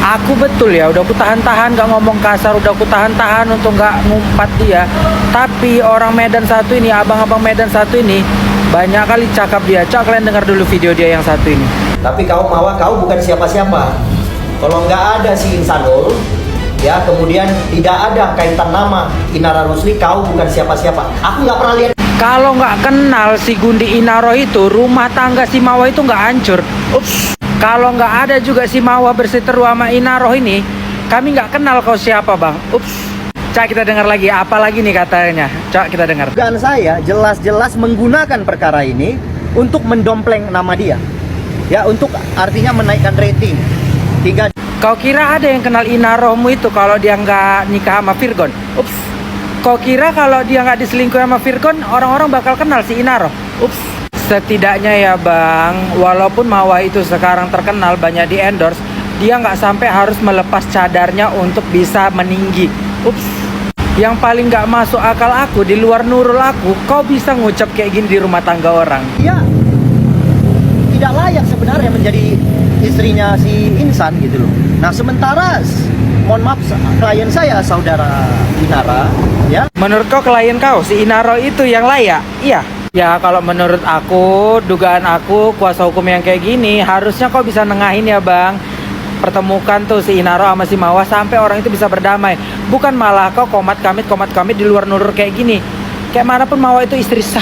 Aku betul ya, udah aku tahan-tahan gak ngomong kasar, udah aku tahan-tahan untuk gak ngumpat dia. Tapi orang Medan satu ini, abang-abang Medan satu ini, banyak kali cakap dia. Coba kalian dengar dulu video dia yang satu ini. Tapi kau Mawa, kau bukan siapa-siapa. Kalau nggak ada si Insanul, ya kemudian tidak ada kaitan nama Inara Rusli, kau bukan siapa-siapa. Aku nggak pernah lihat. Kalau nggak kenal si Gundi Inaro itu, rumah tangga si Mawa itu nggak hancur. Ups. Kalau nggak ada juga si Mawa berseteru sama Inaro ini, kami nggak kenal kau siapa bang. Ups. Coba kita dengar lagi, apa lagi nih katanya. Coba kita dengar. Dugaan saya jelas-jelas menggunakan perkara ini untuk mendompleng nama dia. Ya, untuk artinya menaikkan rating. Kau kira ada yang kenal Inarohmu itu kalau dia nggak nikah sama Virgon? Ups. Kau kira kalau dia nggak diselingkuh sama Virgon, orang-orang bakal kenal si Inaroh? Ups. Setidaknya ya bang, walaupun Mawa itu sekarang terkenal banyak di endorse, dia nggak sampai harus melepas cadarnya untuk bisa meninggi. Ups. Yang paling nggak masuk akal aku, di luar Nurul aku, kau bisa ngucap kayak gini di rumah tangga orang. Dia tidak layak sebenarnya menjadi istrinya si Insan gitu loh. Nah sementara, mohon maaf, klien saya saudara Inara, ya. Menurut kau klien kau, si Inaro itu yang layak? Iya. Ya kalau menurut aku, dugaan aku, kuasa hukum yang kayak gini, harusnya kau bisa nengahin ya bang. Pertemukan tuh si Inaro sama si Mawa sampai orang itu bisa berdamai. Bukan malah kau komat kamit di luar Nurul kayak gini. Kayak manapun Mawa itu istri sah.